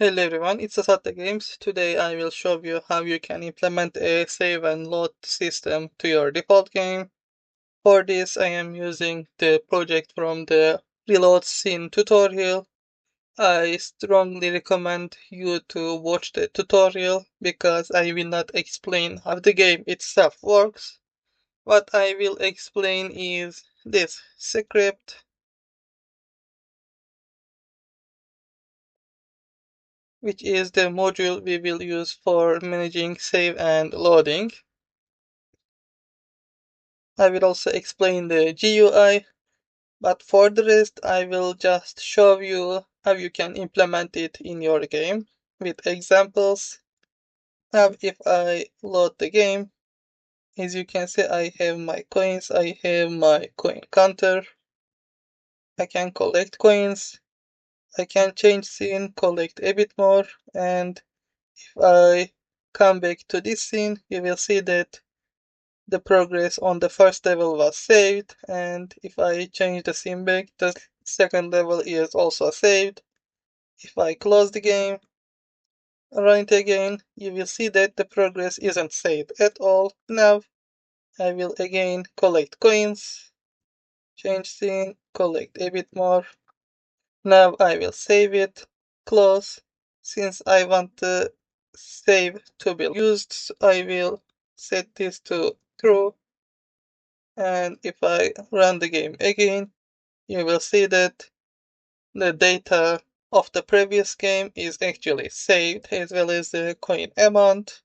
Hello everyone, it's Asata Games. Today I will show you how you can implement a save and load system to your default game. For this I am using the project from the reload scene tutorial. I strongly recommend you to watch the tutorial because I will not explain how the game itself works. What I will explain is this script, which is the module we will use for managing save and loading. I will also explain the GUI, but for the rest I will just show you how you can implement it in your game with examples. Now if I load the game, as you can see I have my coins, I have my coin counter, I can collect coins, I can change scene, collect a bit more, and if I come back to this scene, you will see that the progress on the first level was saved, and if I change the scene back, the second level is also saved. If I close the game, run it again, you will see that the progress isn't saved at all. Now I will again collect coins, change scene, collect a bit more. Now I will save it, close. Since I want the save to be used, I will set this to true. And if I run the game again, you will see that the data of the previous game is actually saved as well as the coin amount.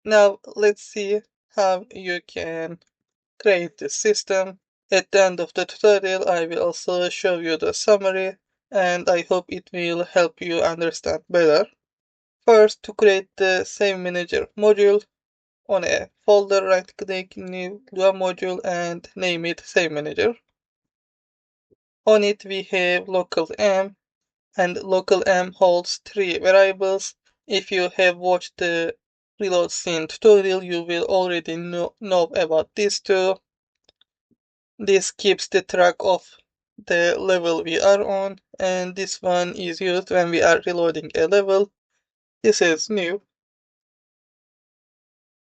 Now let's see how you can create the system. At the end of the tutorial I will also show you the summary and I hope it will help you understand better. First, to create the Save Manager module, on a folder right click, new module and name it Save Manager. On it we have local m, and local m holds three variables. If you have watched the reload scene tutorial, you will already know about these two. This keeps the track of the level we are on, and this one is used when we are reloading a level. This is new.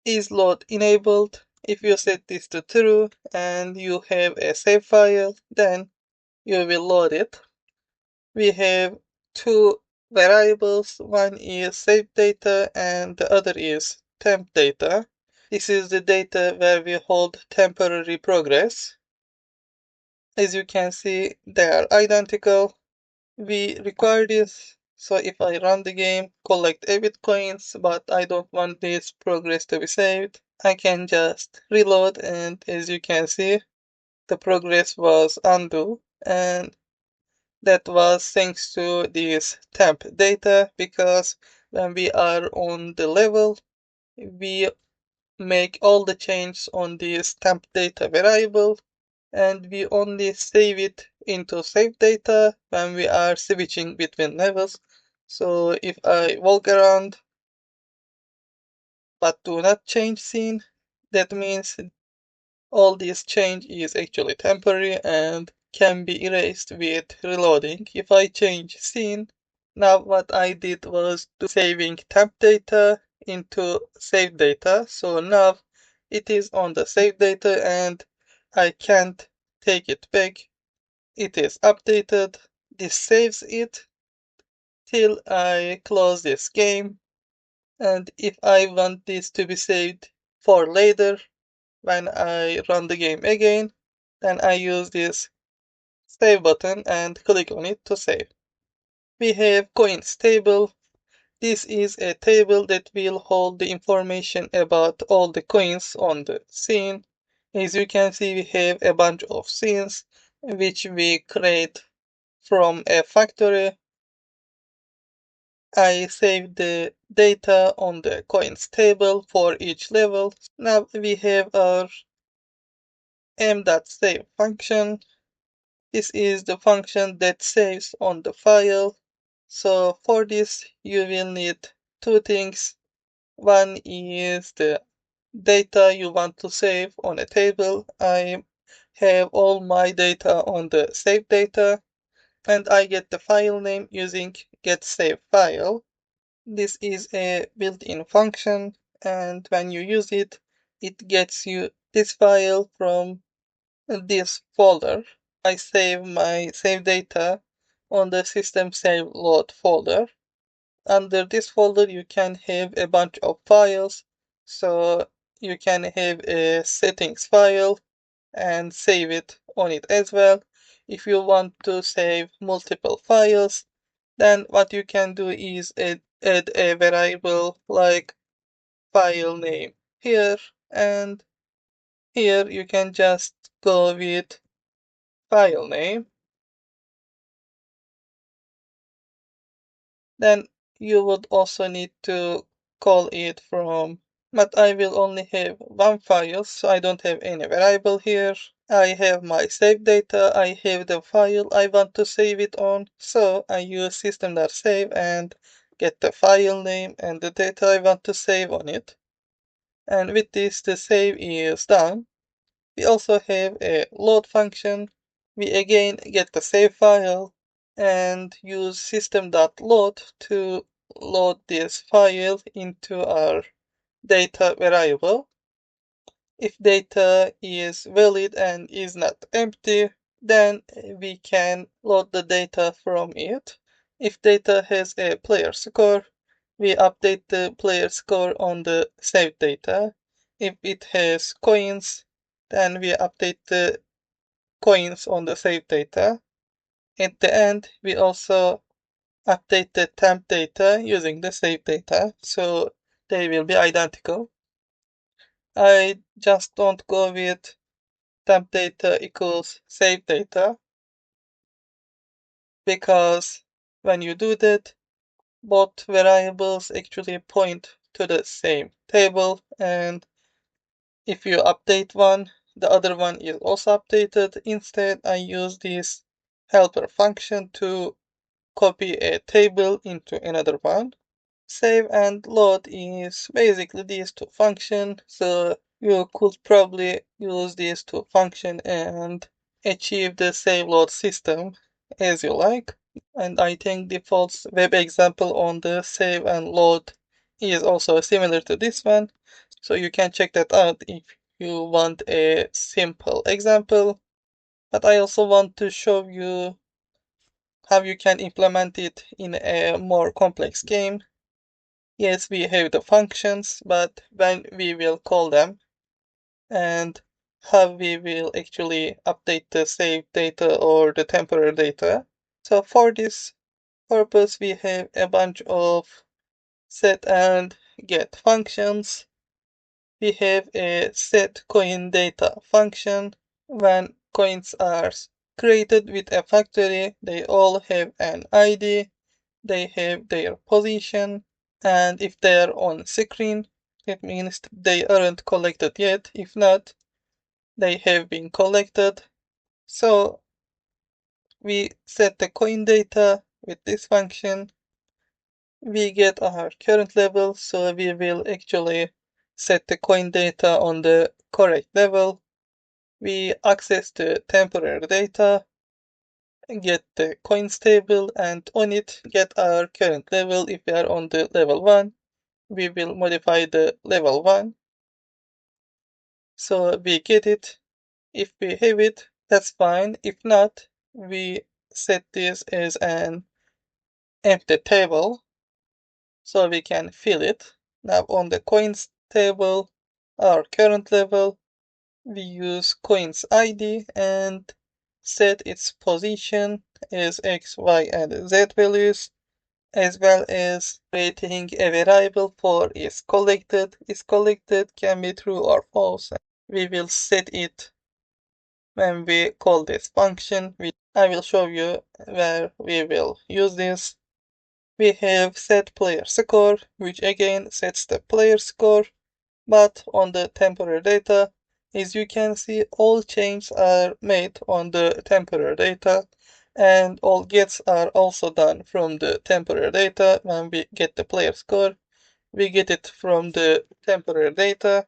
Is load enabled? If you set this to true and you have a save file, then you will load it. We have two variables. One is save data and the other is temp data. This is the data where we hold temporary progress. As you can see, they are identical. We require this, so if I run the game, collect a bit coins, but I don't want this progress to be saved, I can just reload, and as you can see, the progress was undo, and that was thanks to this temp data, because when we are on the level, we make all the changes on this temp data variable, and we only save it into save data when we are switching between levels. So if I walk around but do not change scene, that means all this change is actually temporary and can be erased with reloading. If I change scene, now what I did was to saving temp data into save data. So now it is on the save data and I can't take it back. It is updated. This saves it till I close this game. And if I want this to be saved for later, when I run the game again, then I use this save button and click on it to save. We have coins table. This is a table that will hold the information about all the coins on the scene. As you can see, we have a bunch of scenes which we create from a factory. I saved the data on the coins table for each level. Now we have our m.save function. This is the function that saves on the file. So for this you will need two things. One is the data you want to save on a table. I have all my data on the save data. and I get the file name using getSaveFile. This is a built-in function, and when you use it, it gets you this file from this folder. I save my save data on the system save load folder. Under this folder, you can have a bunch of files. So you can have a settings file and save it on it as well. If you want to save multiple files, then what you can do is add a variable like file name here, and here you can just go with file name. Then you would also need to call it from, but I will only have one file, so I don't have any variable here. I have my save data, I have the file I want to save it on, so I use system.save and get the file name and the data I want to save on it. And with this, the save is done. We also have a load function. We again get the save file and use system.load to load this file into our data variable. If data is valid and is not empty, then we can load the data from it. If data has a player score, we update the player score on the saved data. If it has coins, then we update the coins on the saved data. At the end, we also update the temp data using the saved data, so they will be identical. I just don't go with temp data equals save data because when you do that, both variables actually point to the same table, and if you update one, the other one is also updated. Instead, I use this helper function to copy a table into another one. Save and load is basically these two functions, so you could probably use these two functions and achieve the save load system as you like. And I think Defold's web example on the save and load is also similar to this one, so you can check that out if you want a simple example. But I also want to show you how you can implement it in a more complex game. Yes, we have the functions, but when we will call them and how we will actually update the saved data or the temporary data. So for this purpose, we have a bunch of set and get functions. We have a set coin data function. When coins are created with a factory, they all have an ID, they have their position, and if they are on screen, it means they aren't collected yet. If not, they have been collected. So we set the coin data with this function. We get our current level, so we will actually set the coin data on the correct level. We access the temporary data, get the coins table, and on it get our current level. If we are on the level 1, we will modify the level 1. So we get it. If we have it, that's fine. If not, we set this as an empty table so we can fill it. Now on the coins table, our current level, we use coins ID and set its position as X, Y, and Z values, as well as creating a variable for is collected. Is collected can be true or false. We will set it when we call this function. I will show you where we will use this. We have set player score, which again sets the player score, but on the temporary data, as you can see, all changes are made on the temporary data, and all gets are also done from the temporary data. When we get the player score, we get it from the temporary data.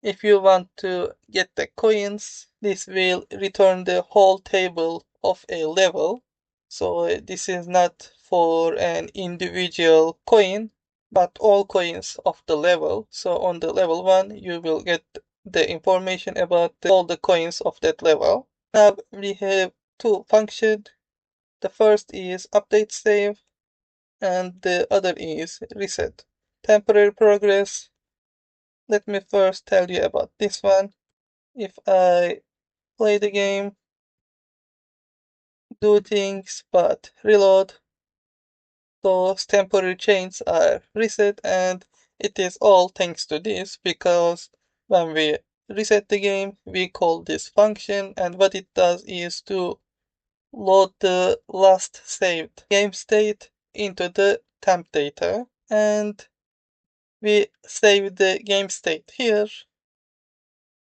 If you want to get the coins, this will return the whole table of a level. So this is not for an individual coin, but all coins of the level. So on the level 1, you will get the information about all the coins of that level. Now we have two functions. The first is update save, and the other is reset. Temporary progress. Let me first tell you about this one. If I play the game, do things, but reload, those temporary chains are reset, and it is all thanks to this, because when we reset the game, we call this function, and what it does is to load the last saved game state into the temp data, and we save the game state here.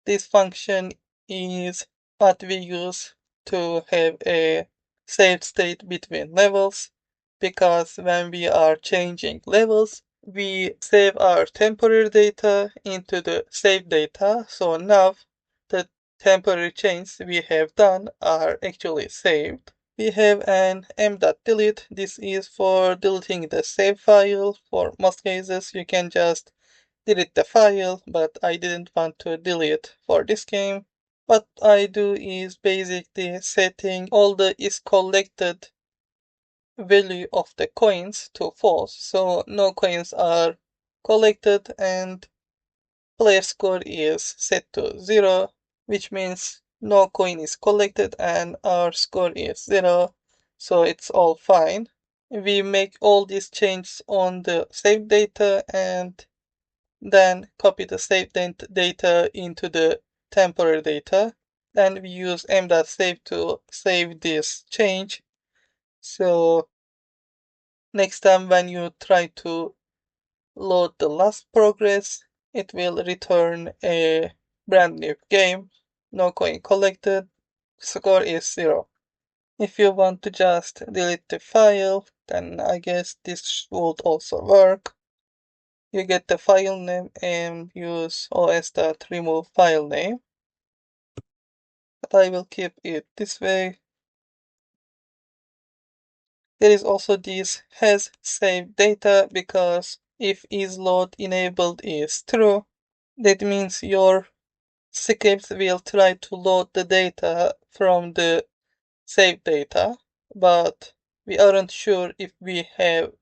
This function is what we use to have a saved state between levels, because when we are changing levels, we save our temporary data into the saved data. So now the temporary changes we have done are actually saved. We have an m.delete. This is for deleting the save file. For most cases, you can just delete the file, but I didn't want to delete for this game. What I do is basically setting all the is collected value of the coins to false, so no coins are collected, and player score is set to 0, which means no coin is collected and our score is 0, so it's all fine. We make all these changes on the save data and then copy the saved data into the temporary data. Then we use m.save to save this change. So next time when you try to load the last progress, it will return a brand new game. No coin collected. Score is 0. If you want to just delete the file, then I guess this would also work. You get the file name and use os.remove file name. But I will keep it this way. There is also this has saved data, because if isLoad enabled is true, that means your script will try to load the data from the saved data, but we aren't sure if we have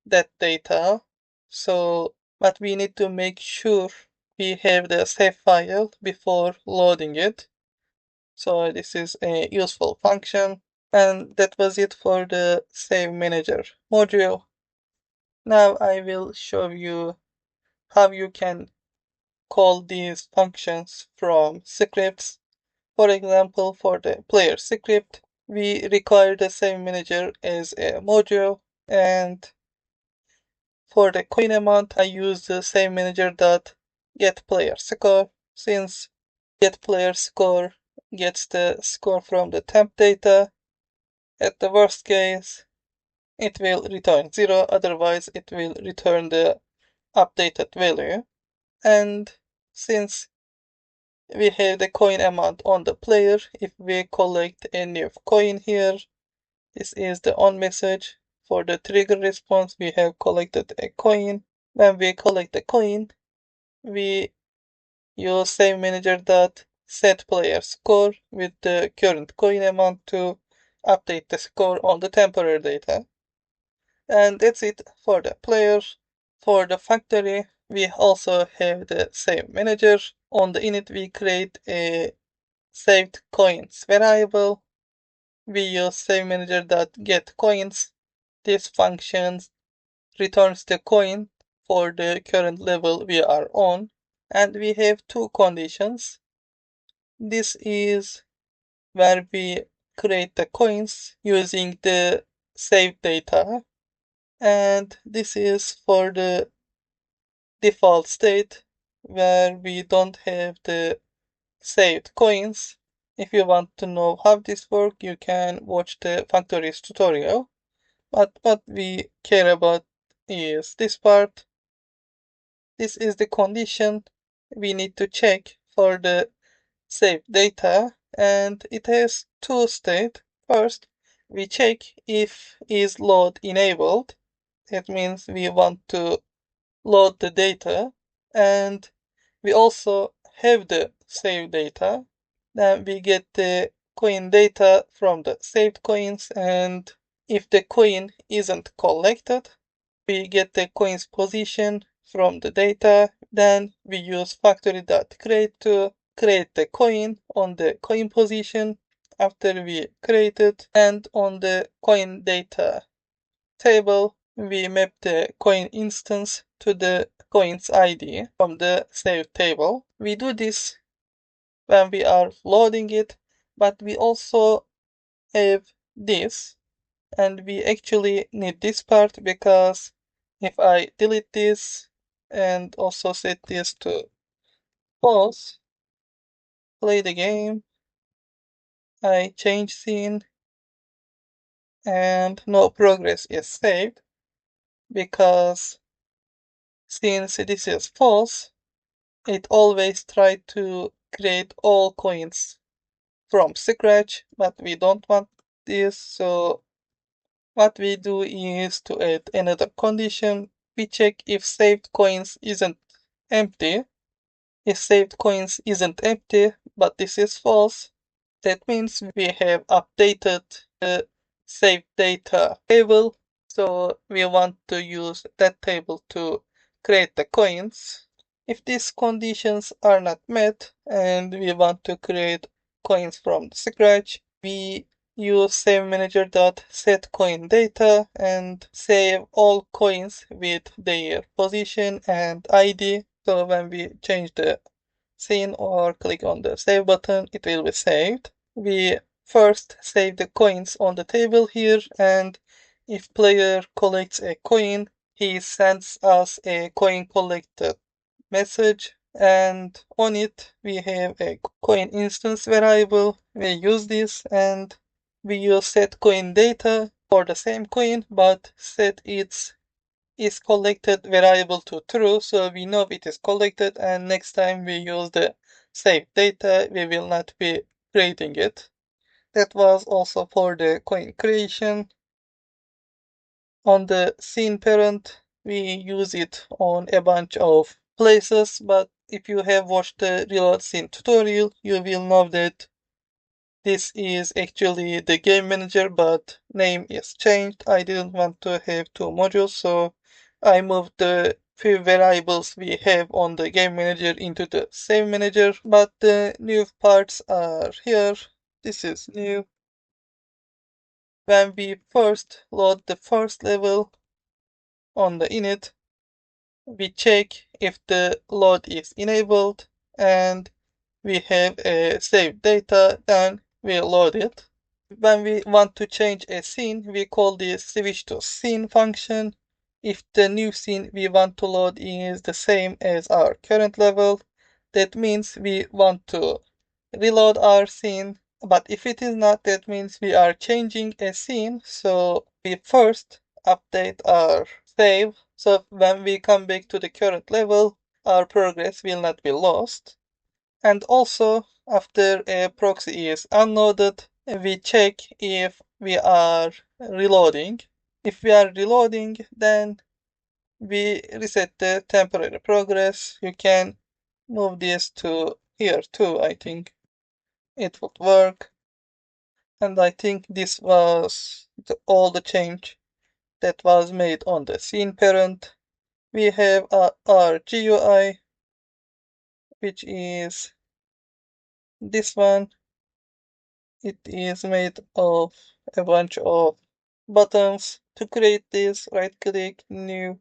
that data. So, but we need to make sure we have the save file before loading it. So this is a useful function. And that was it for the Save Manager module. Now I will show you how you can call these functions from scripts. For example, for the player script, we require the Save Manager as a module, and for the coin amount, I use the Save Manager dot get player score, since get player score gets the score from the temp data. At the worst case, it will return 0, otherwise it will return the updated value. And since we have the coin amount on the player, if we collect a new coin here, this is the on message. For the trigger response, we have collected a coin. When we collect a coin, we use save manager dot set player score with the current coin amount to update the score on the temporary data. And that's it for the player. For the factory, we also have the save manager. On the init, we create a saved coins variable. We use save manager dot get coins. This function returns the coin for the current level we are on. And we have two conditions. This is where we create the coins using the saved data, and this is for the default state where we don't have the saved coins. If you want to know how this works, you can watch the factories tutorial, but what we care about is this part. This is the condition. we need to check for the saved data, and it has two states. First, we check if is load enabled. That means we want to load the data, and we also have the saved data. Then we get the coin data from the saved coins, and if the coin isn't collected, we get the coin's position from the data. Then we use factory.create to create the coin on the coin position after we create it, and on the coin data table we map the coin instance to the coin's ID from the saved table. We do this when we are loading it, but we also have this, and we actually need this part because if I delete this and also set this to false, play the game, I change scene, and no progress is saved because since this is false, it always tries to create all coins from scratch, but we don't want this, so what we do is to add another condition. We check if saved coins isn't empty. If saved coins isn't empty, but this is false, that means we have updated the saved data table. So we want to use that table to create the coins. If these conditions are not met and we want to create coins from scratch, we use savemanager.setCoinData and save all coins with their position and ID. So when we change the scene or click on the save button, it will be saved. We first save the coins on the table here, and if player collects a coin, he sends us a coin collected message, and on it we have a coin instance variable. We use this, and we use set coin data for the same coin, but set its is collected variable to true, so we know it is collected, and next time we use the saved data we will not be creating it. That was also for the coin creation. On the scene parent we use it on a bunch of places, but if you have watched the reload scene tutorial you will know that this is actually the game manager, but name is changed. I didn't want to have two modules, so I moved the few variables we have on the game manager into the save manager, but the new parts are here. This is new. When we first load the first level on the init, we check if the load is enabled and we have a saved data, then we load it. When we want to change a scene, we call the switch to scene function. If the new scene we want to load is the same as our current level, that means we want to reload our scene. But if it is not, that means we are changing a scene. So we first update our save. So when we come back to the current level, our progress will not be lost. And also, after a proxy is unloaded, we check if we are reloading. If we are reloading, then we reset the temporary progress. You can move this to here too, I think it would work. And I think this was all the change that was made on the scene parent. We have our GUI, which is this one. It is made of a bunch of buttons. To create this, right click, new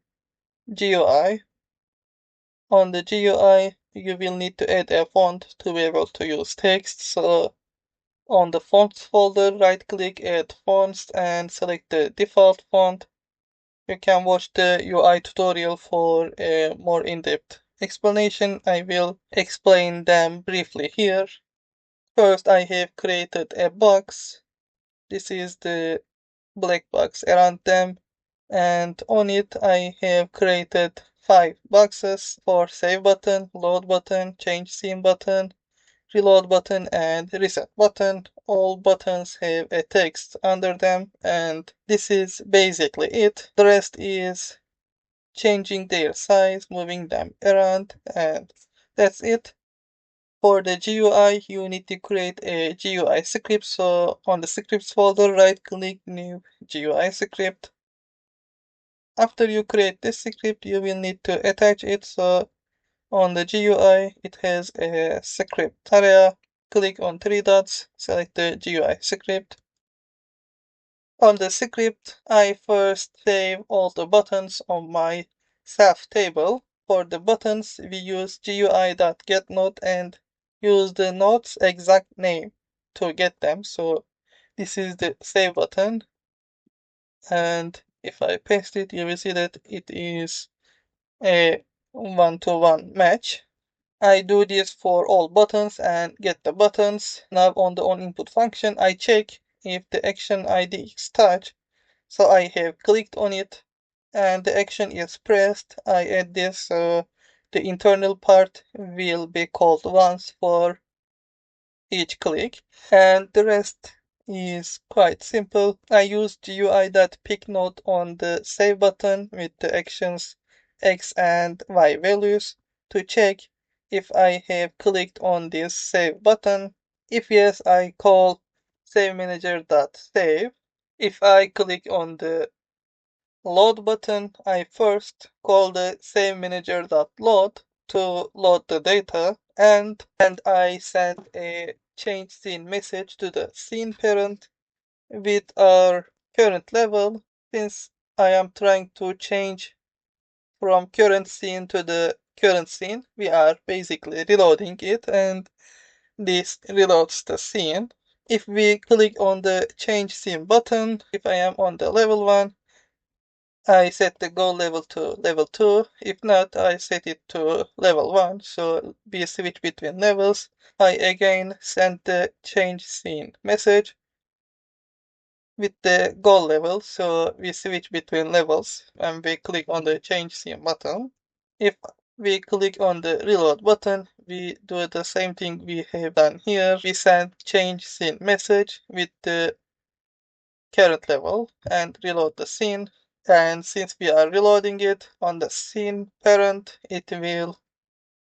GUI. On the GUI, you will need to add a font to be able to use text. So on the fonts folder, right click, add fonts, and select the default font. You can watch the UI tutorial for a more in-depth explanation. I will explain them briefly here. First, I have created a box. This is the black box around them, and on it I have created 5 boxes for save button, load button, change scene button, reload button, and reset button. All buttons have a text under them, and this is basically it. The rest is changing their size, moving them around, and that's it. For the GUI, you need to create a GUI script. So on the scripts folder, right click, new GUI script. After you create this script, you will need to attach it. So on the GUI, it has a script area. Click on three dots, select the GUI script. On the script, I first save all the buttons on my self table. For the buttons, we use GUI.getNode and use the node's exact name to get them. So this is the save button. And if I paste it, you will see that it is a one-to-one match. I do this for all buttons and get the buttons. Now on the onInput function, I check if the action ID is touch. So I have clicked on it and the action is pressed. I add this so the internal part will be called once for each click, and the rest is quite simple. I use GUI.pickNode on the save button with the actions X and Y values to check if I have clicked on this save button. If yes, I call SaveManager.save. If I click on the load button, I first call the SaveManager.load to load the data, and I send a change scene message to the scene parent with our current level. Since I am trying to change from current scene to the current scene, we are basically reloading it, and this reloads the scene. If we click on the change scene button, if I am on the level 1, I set the goal level to level 2. If not, I set it to level 1. So we switch between levels. I again send the change scene message with the goal level. So we switch between levels and we click on the change scene button. If we click on the reload button, we do the same thing we have done here. We send change scene message with the current level and reload the scene. And since we are reloading it on the scene parent, it will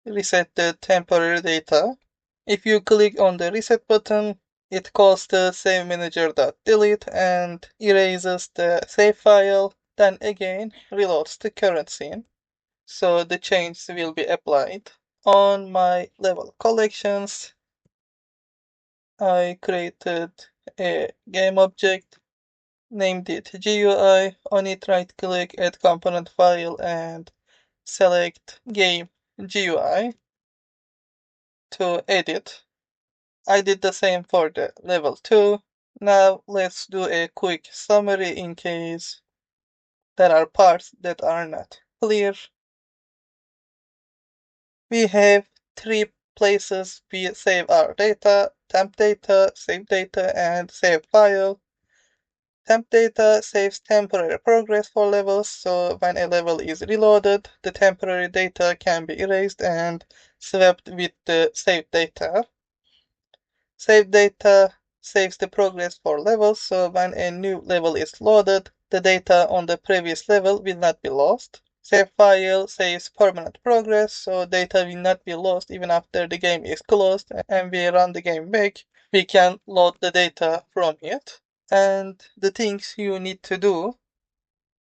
reset the temporary data. If you click on the reset button, it calls the save manager.delete and erases the save file, then again reloads the current scene. So the change will be applied. On my level collections, I created a game object, named it GUI. On it, right click, add component file, and select game GUI to edit. I did the same for the level 2. Now let's do a quick summary in case there are parts that are not clear. We have 3 places we save our data: temp data, save data, and save file. Temp data saves temporary progress for levels, so when a level is reloaded, the temporary data can be erased and swapped with the saved data. Saved data saves the progress for levels, so when a new level is loaded, the data on the previous level will not be lost. Save file saves permanent progress, so data will not be lost even after the game is closed and we run the game back. We can load the data from it. And the things you need to do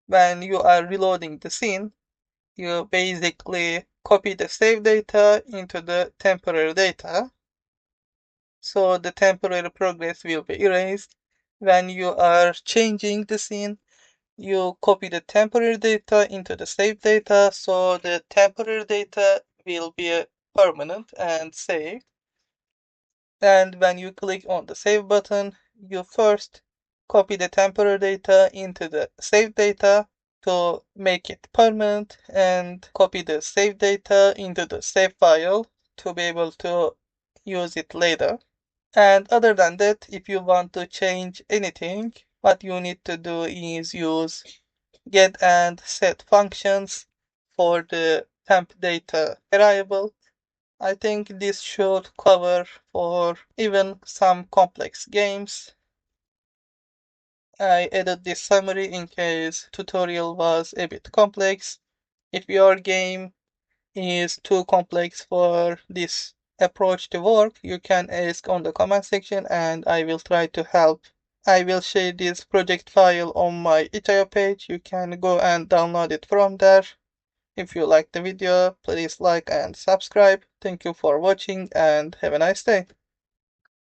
when you are reloading the scene, you basically copy the save data into the temporary data. So the temporary progress will be erased. When you are changing the scene, you copy the temporary data into the save data. So the temporary data will be permanent and saved. And when you click on the save button, you first copy the temporary data into the save data to make it permanent, and copy the save data into the save file to be able to use it later. And other than that, if you want to change anything, what you need to do is use get and set functions for the temp data variable. I think this should cover for even some complex games. I added this summary in case tutorial was a bit complex. If your game is too complex for this approach to work, you can ask on the comment section and I will try to help. I will share this project file on my itch.io page. You can go and download it from there. If you like the video, please like and subscribe. Thank you for watching and have a nice day.